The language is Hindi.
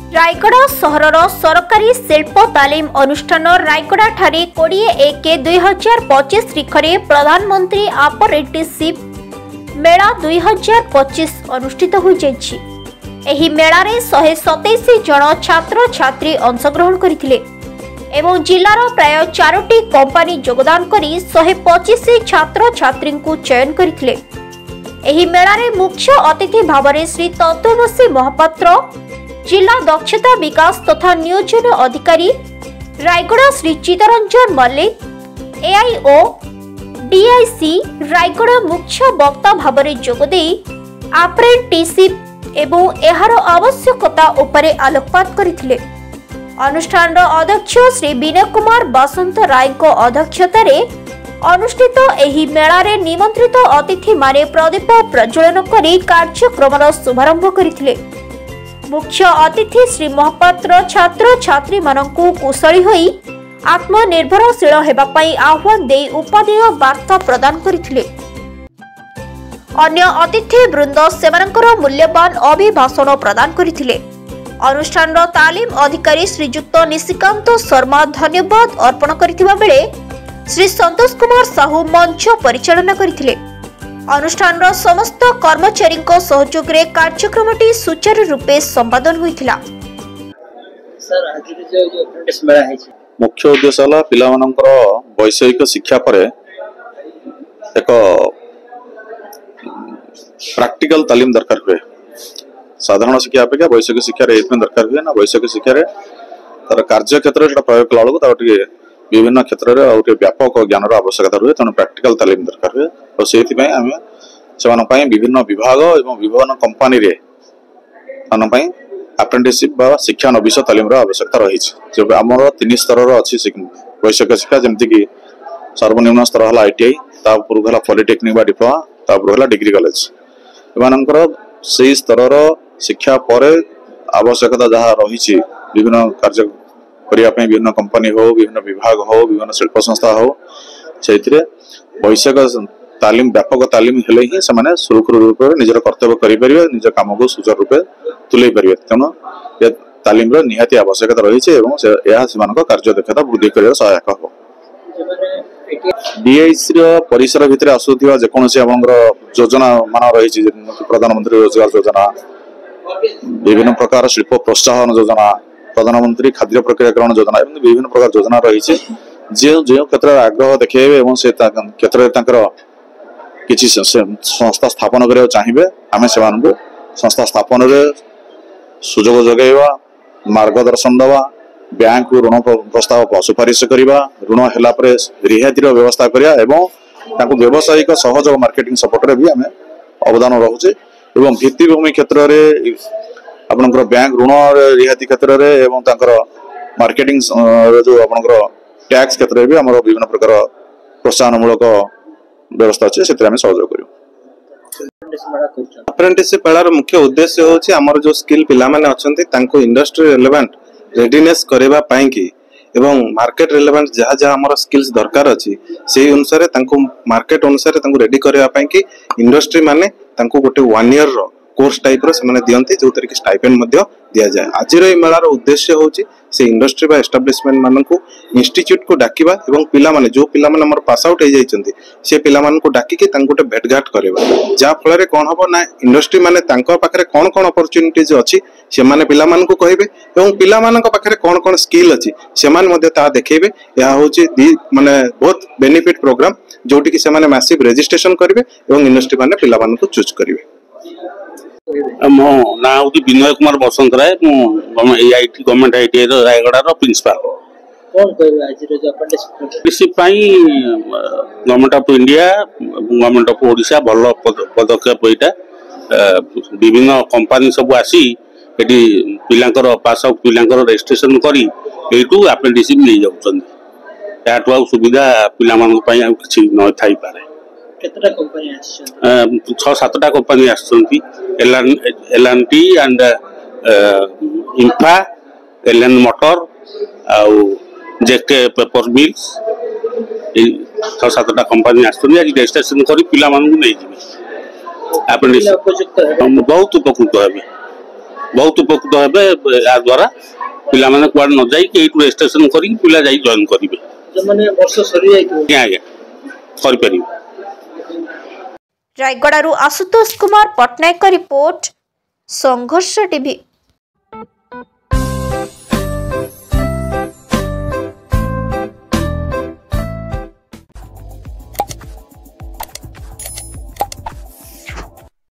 रायगड़ा सहरर सरकारी शिल्प तालीम अनुष्ठान रायगड़ा ठारे 20/1/2025 तारिखरे प्रधानमंत्री अप्रेंटिसशिप मेला 2025 अनुष्ठित हो जाइछि। एही मेलारे 127 जन छात्र छात्री अंशग्रहण करथिले एवं जिल्लार प्राय 4टी कंपनी योगदान करी 125 छात्र छात्री को चयन करथिले। एही मेलारे मुख्य अतिथि भावरे श्री तत्वमसी महापात्र जिला दक्षता विकास तथा नियोजन अधिकारी रायगड़ा श्री चितरंजन मल्लिक एआईओ डीआईसी रायगड़ा मुख्य वक्ता भावरे जोगदे अप्रेंटिसशिप एवं एहार आवश्यकता उपरे आलोकपात करथिले। अनुष्ठान अध्यक्ष श्री विनय कुमार बसंत राय को अध्यक्षतार अनुष्ठित एही मेलारे निमंत्रित अतिथि माने प्रदीप प्रज्वलन करी कार्यक्रम शुभारंभ करथिले। मुख्य अतिथि श्री महापात्र छात्र छात्री मानकु कुशली होई आत्मनिर्भरशील हेबा पई आह्वान दे उपादेय वार्ता प्रदान करथिले। अन्य अतिथि वृंद सेमानकर मूल्यवान अभिभाषण प्रदान करथिले। अनुष्ठान तालीम अधिकारी श्रीयुक्त निशिकांत शर्मा धन्यवाद अर्पण करथिबा बेले श्री संतोष कुमार साहू मंच परिचालना करथिले। अनुष्ठान समस्त कर्मचारी सहयोग रे कार्यक्रमटी सुचारू रूपे संपादन होइथिला। सर आज जो अप्रेंटिस मेला है मुख्य उद्देश्य है पिला मानकर वैषयिक शिक्षा पर एक प्रैक्टिकल तालीम दरकार हुए। साधारण शिक्षा अपेक्षा वैषयिक शिक्षा दरकार हुए ना वैषयिक शिक्षा तार कार्य क्षेत्र में प्रयोग कला बेलू विभिन्न क्षेत्र में व्यापक ज्ञान आवश्यकता रुए तेणु प्रैक्टिकल तालीम दरकार हुए और से विभिन्न विभाग और विभिन्न कंपनी अप्रेंटिसशिप बा शिक्षा नविश तालीम आवश्यकता रही। आमर 3 स्तर अच्छी वैषयिक शिक्षा जमीक सर्वनिम्न स्तर है आईटीआई तापूर्व है पॉलिटेक्निक बा डिप्लोमा तापूर्व है डिग्री कॉलेज एमानकर से स्तर शिक्षा पर आवश्यकता जहाँ रही विभिन्न कार्य करने विभिन्न कंपनी हो विभिन्न विभाग हो विभिन्न शिल्प संस्था हो से वैषयिक तालीम व्यापक तालीम हेले ही से सुरक्षित रूप में निजर कर्तव्य करें निज कम को सुचारू रूपे तुले पारे तेणु ये तालीम निहाती आवश्यकता रही कार्य दक्षता वृद्धि कर सहायक हो। डीआईसी परिसर भितर आसुवा जेकोसी योजना मान रही प्रधानमंत्री रोजगार योजना विभिन्न प्रकार शिल्प प्रोत्साहन योजना प्रधानमंत्री खाद्य प्रक्रियाकरण योजना विभिन्न प्रकार योजना रही जो क्षेत्र में आग्रह देखिए से क्षेत्र किसी संस्था स्थापन करने चाहिए आम से संस्था स्थापन सुजोग जगेवा मार्गदर्शन दवा बैंक ऋण प्रस्ताव सुपारिश करवा ऋण है रिहाती व्यवस्था करवा व्यावसायिक सहयोग मार्केटिंग सपोर्ट भी आम अवदान रोचे और भित्तिभूमि क्षेत्र में आपनकर बैंक ऋण रिहाती क्षेत्र में मार्केटिंग जो आपनकर टैक्स क्षेत्र में भी आम विभिन्न प्रकार प्रोत्साहनमूलक व्यवस्था अच्छे से सहयोग कर। अप्रेंटिसशिप मेलार मुख्य उद्देश्य होछि हमर जो स्किल पिला माने अछंती तांको इंडस्ट्री रेलेवेंट रेडीनेस करबा पई कि एवं मार्केट रेलेवेंट जहाँ जहाँ हमर स्किल्स दरकार अछि से अनुसार तांको मार्केट अनुसार तांको रेडी करबा पई कि इंडस्ट्री माने तांको गोटे 1 ईयर रो कोर्स टाइप रो से दियंती जो तरीके स्टाइपेंड मध्य दिया जाए। आज मेलार उद्देश्य होछि से इंडस्ट्री बा एस्टाब्लिशमेंट मानकु इंस्टीट्यूट को डाकिबा एवं पिला माने जो पिला माने हमर पास आउट हो जाइछन्ती से पिला मानकु डाकिके तांको गोटे भेटघाट करबा जा फल रे कोन हबो ना इंडस्ट्री माने तांको पाखरे कोन कोन अपॉर्चुनिटीज अछि से माने पिला मानकु कहिबे एवं पिला मानक पाखरे कोन कोन स्किल अछि से माने मध्य ता देखैबे या होछि माने बहुत बेनिफिट प्रोग्राम जोटी कि से माने मैसिव रजिस्ट्रेशन करबे एवं इंडस्ट्री माने पिला मानकु चूज करबे। मो ना होती विनय कुमार बसंत राय एआईटी गवर्नमेंट आईटीआई रायगड़ा रो प्रिंसिपल कौन कहबे आज रो अप्रेंटिसशिप पई government of India government of Odisha भलो पदक्षेप एटा विभिन्न कंपनी सब आसी एटी पिलांकर पास आउट पिलांकर रजिस्ट्रेशन करी एटू अप्रेंटिसशिप ले जाउछन याटू सुविधा पिला मानन पई आ किछि न थाई पारे। केतरा कंपनी आछन 6-7टा कंपनी आछन्ती एलएनटी एंड इंफा एलएन मोटर आउ जेके पेपर मिल्स 6-7टा कंपनी आछन्ती आज रजिस्ट्रेशन करी पिला मानन नै जिवे अप्रेंटिस बहुत उपकृत हेबे। बहुत उपकृत हेबे या द्वारा पिला माने कुआड न जाई कि एटू रजिस्ट्रेशन करी पिला जाई जॉइन करिवे जो माने वर्ष सरी जाई आज्ञा आज्ञा करि परिवे। रायगड़ारू आशुतोष कुमार पटनायक रिपोर्ट संघर्ष टीवी।